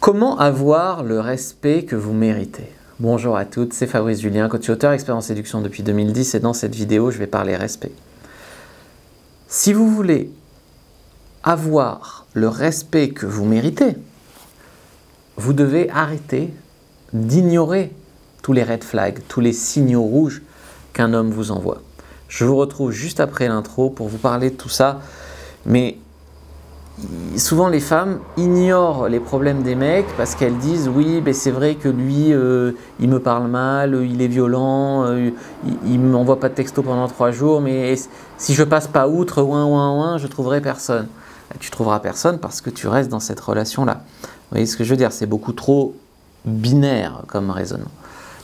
Comment avoir le respect que vous méritez? Bonjour à toutes, c'est Fabrice Julien, coach auteur, expert en séduction depuis 2010 et dans cette vidéo, je vais parler respect. Si vous voulez avoir le respect que vous méritez, vous devez arrêter d'ignorer tous les red flags, tous les signaux rouges qu'un homme vous envoie. Je vous retrouve juste après l'intro pour vous parler de tout ça, mais souvent les femmes ignorent les problèmes des mecs parce qu'elles disent oui, ben c'est vrai que lui il me parle mal, il est violent, il ne m'envoie pas de texto pendant 3 jours, mais si je passe pas outre, je trouverai personne. Tu trouveras personne parce que tu restes dans cette relation-là. Vous voyez ce que je veux dire? C'est beaucoup trop binaire comme raisonnement.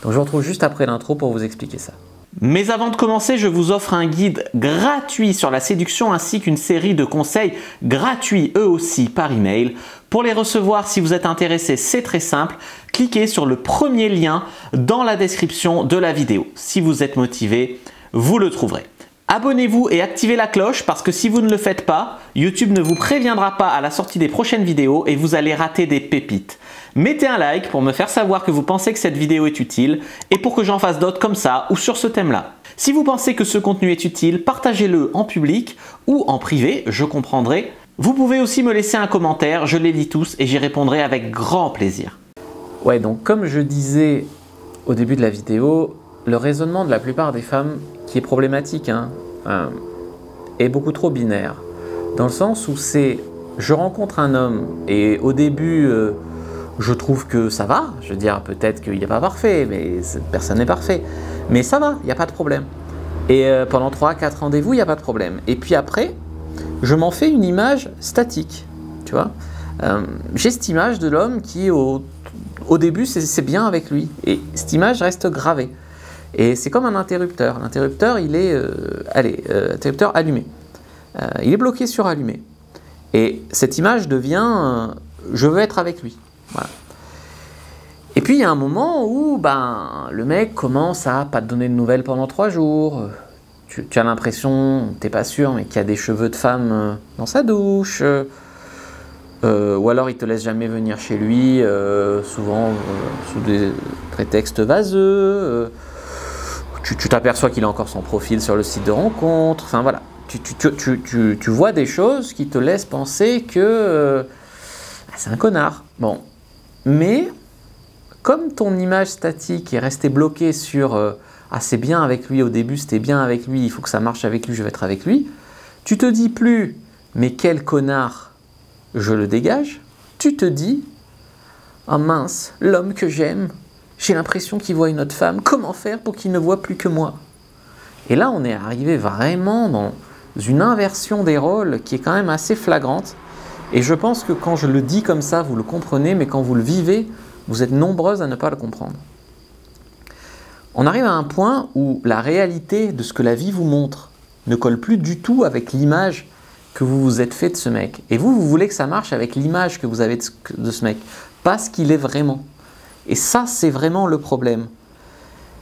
Donc je vous retrouve juste après l'intro pour vous expliquer ça. Mais avant de commencer, je vous offre un guide gratuit sur la séduction ainsi qu'une série de conseils gratuits eux aussi par email. Pour les recevoir, si vous êtes intéressé, c'est très simple. Cliquez sur le premier lien dans la description de la vidéo. Si vous êtes motivé, vous le trouverez. Abonnez-vous et activez la cloche parce que si vous ne le faites pas, YouTube ne vous préviendra pas à la sortie des prochaines vidéos et vous allez rater des pépites. Mettez un like pour me faire savoir que vous pensez que cette vidéo est utile et pour que j'en fasse d'autres comme ça ou sur ce thème-là. Si vous pensez que ce contenu est utile, partagez-le en public ou en privé, je comprendrai. Vous pouvez aussi me laisser un commentaire, je les lis tous et j'y répondrai avec grand plaisir. Ouais, donc comme je disais au début de la vidéo, le raisonnement de la plupart des femmes qui est problématique est beaucoup trop binaire. Dans le sens où c'est je rencontre un homme et au début je trouve que ça va, je veux dire peut-être qu'il n'est pas parfait, mais personne n'est parfait, mais ça va, il n'y a pas de problème. Et pendant 3-4 rendez-vous, il n'y a pas de problème. Et puis après, je m'en fais une image statique, tu vois. J'ai cette image de l'homme qui au début c'est bien avec lui, et cette image reste gravée. Et c'est comme un interrupteur. L'interrupteur, il est interrupteur allumé. Il est bloqué sur allumé. Et cette image devient je veux être avec lui. Voilà. Et puis il y a un moment où le mec commence à pas te donner de nouvelles pendant 3 jours. Tu as l'impression, t'es pas sûr, mais qu'il y a des cheveux de femme dans sa douche. Ou alors il te laisse jamais venir chez lui, souvent sous des prétextes vaseux. Tu t'aperçois qu'il a encore son profil sur le site de rencontre. Enfin voilà, tu vois des choses qui te laissent penser que c'est un connard. Bon, mais comme ton image statique est restée bloquée sur c'est bien avec lui au début, c'était bien avec lui, il faut que ça marche avec lui, je vais être avec lui, tu te dis plus mais quel connard, je le dégage. Tu te dis ah mince, l'homme que j'aime, j'ai l'impression qu'il voit une autre femme, comment faire pour qu'il ne voit plus que moi? Et là on est arrivé vraiment dans une inversion des rôles qui est quand même assez flagrante. Et je pense que quand je le dis comme ça, vous le comprenez, mais quand vous le vivez, vous êtes nombreuses à ne pas le comprendre. On arrive à un point où la réalité de ce que la vie vous montre ne colle plus du tout avec l'image que vous vous êtes fait de ce mec. Et vous voulez que ça marche avec l'image que vous avez de ce mec, pas ce qu'il est vraiment. Et ça, c'est vraiment le problème.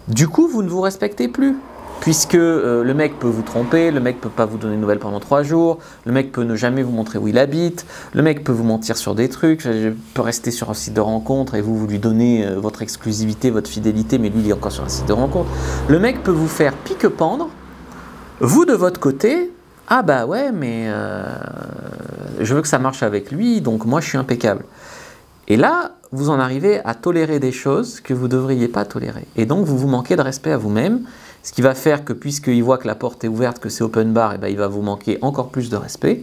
Du coup, vous ne vous respectez plus. Puisque le mec peut vous tromper, le mec peut pas vous donner de nouvelles pendant 3 jours, le mec peut ne jamais vous montrer où il habite, le mec peut vous mentir sur des trucs, peut rester sur un site de rencontre et vous lui donnez votre exclusivité, votre fidélité, mais lui il est encore sur un site de rencontre. Le mec peut vous faire pique-pendre, vous de votre côté, ah bah ouais mais je veux que ça marche avec lui, donc moi je suis impeccable. Et là, vous en arrivez à tolérer des choses que vous ne devriez pas tolérer. Et donc vous vous manquez de respect à vous-même. Ce qui va faire que puisqu'il voit que la porte est ouverte, que c'est open bar, il va vous manquer encore plus de respect,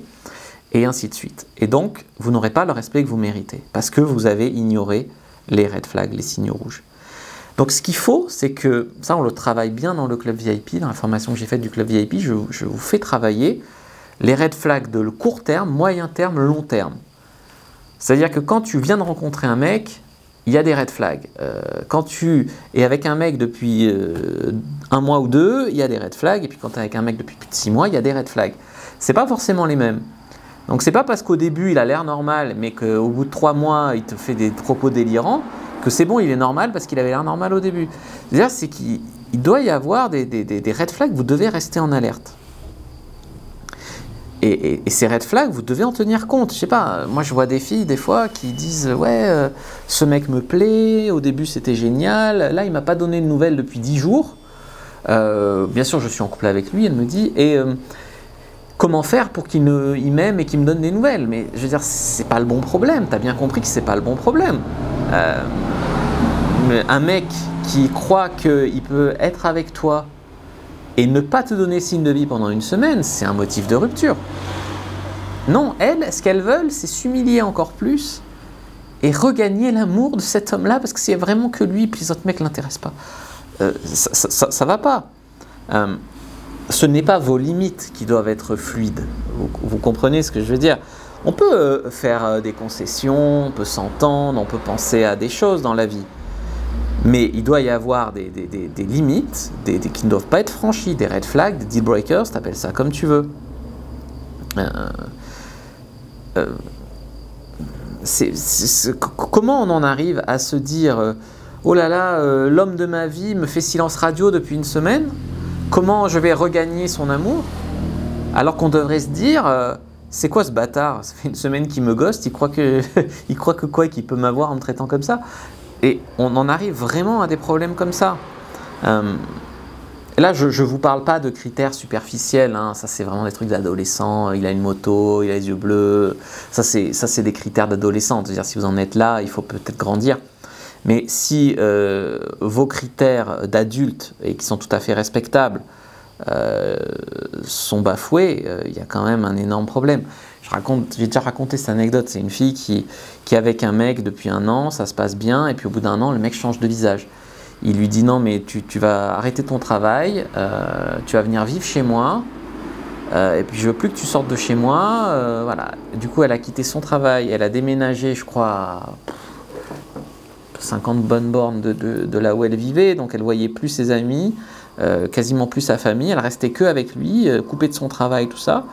et ainsi de suite. Et donc, vous n'aurez pas le respect que vous méritez, parce que vous avez ignoré les red flags, les signaux rouges. Donc ce qu'il faut, c'est que, ça on le travaille bien dans le club VIP, dans la formation que j'ai faite du club VIP, je vous fais travailler les red flags de court terme, moyen terme, long terme. C'est-à-dire que quand tu viens de rencontrer un mec, il y a des red flags. Quand tu es avec un mec depuis 1 mois ou 2, il y a des red flags. Et puis quand tu es avec un mec depuis plus de 6 mois, il y a des red flags. Ce n'est pas forcément les mêmes. Donc c'est pas parce qu'au début il a l'air normal, mais qu'au bout de 3 mois il te fait des propos délirants, que c'est bon, il est normal parce qu'il avait l'air normal au début. C'est-à-dire c'est qu'il doit y avoir des red flags, vous devez rester en alerte. Et ces red flags, vous devez en tenir compte. Je sais pas, moi je vois des filles des fois qui disent ouais, ce mec me plaît, au début c'était génial, là il m'a pas donné de nouvelles depuis 10 jours. Bien sûr je suis en couple avec lui, elle me dit, et comment faire pour qu'il m'aime et qu'il me donne des nouvelles? Mais je veux dire, c'est pas le bon problème, t'as bien compris que c'est pas le bon problème. Un mec qui croit qu'il peut être avec toi et ne pas te donner signe de vie pendant une semaine, c'est un motif de rupture. Non, elles, ce qu'elles veulent, c'est s'humilier encore plus et regagner l'amour de cet homme-là, parce que c'est vraiment que lui, puis les autres mecs ne l'intéressent pas. Ça va pas. Ce n'est pas vos limites qui doivent être fluides. Vous comprenez ce que je veux dire? On peut faire des concessions, on peut s'entendre, on peut penser à des choses dans la vie. Mais il doit y avoir des limites qui ne doivent pas être franchies, des red flags, des deal breakers, t'appelles ça comme tu veux. Comment on en arrive à se dire oh là là, l'homme de ma vie me fait silence radio depuis une semaine, comment je vais regagner son amour? Alors qu'on devrait se dire c'est quoi ce bâtard? Ça fait une semaine qu'il me ghoste, il croit que quoi, qu'il peut m'avoir en me traitant comme ça? Et on en arrive vraiment à des problèmes comme ça. Là, je ne vous parle pas de critères superficiels, hein. Ça c'est vraiment des trucs d'adolescents, il a une moto, il a les yeux bleus, ça c'est des critères d'adolescents. C'est-à-dire si vous en êtes là, il faut peut-être grandir. Mais si vos critères d'adultes, et qui sont tout à fait respectables, sont bafoués, il y a quand même un énorme problème. J'ai déjà raconté cette anecdote, c'est une fille qui est avec un mec depuis 1 an, ça se passe bien, et puis au bout d'1 an, le mec change de visage. Il lui dit non mais tu vas arrêter ton travail, tu vas venir vivre chez moi, et puis je veux plus que tu sortes de chez moi, voilà. Du coup elle a quitté son travail, elle a déménagé je crois à 50 bonnes bornes de là où elle vivait, donc elle voyait plus ses amis, quasiment plus sa famille, elle restait que avec lui, coupée de son travail, tout ça.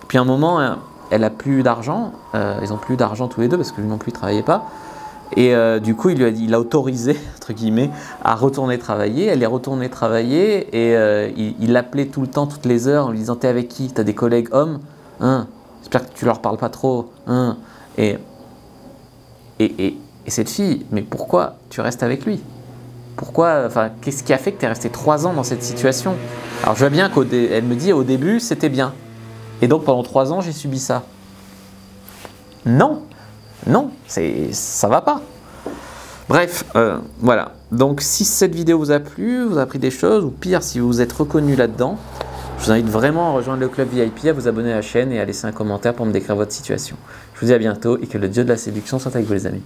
Et puis à un moment, elle a plus d'argent, ils ont plus d'argent tous les deux parce que lui non plus il travaillait pas. Et du coup, il a autorisé, entre guillemets, à retourner travailler. Elle est retournée travailler et il l'appelait tout le temps, toutes les heures, en lui disant « T'es avec qui? T'as des collègues hommes? Hein? J'espère que tu leur parles pas trop. Hein? » Et cette fille, mais pourquoi tu restes avec lui? Pourquoi, enfin, qu'est-ce qui a fait que tu es resté 3 ans dans cette situation? Alors je vois bien qu'elle me dit au début c'était bien. Et donc pendant 3 ans j'ai subi ça. Non, non, ça va pas. Bref, voilà. Donc si cette vidéo vous a plu, vous a appris des choses, ou pire si vous vous êtes reconnu là-dedans, je vous invite vraiment à rejoindre le club VIP, à vous abonner à la chaîne et à laisser un commentaire pour me décrire votre situation. Je vous dis à bientôt et que le dieu de la séduction soit avec vous les amis.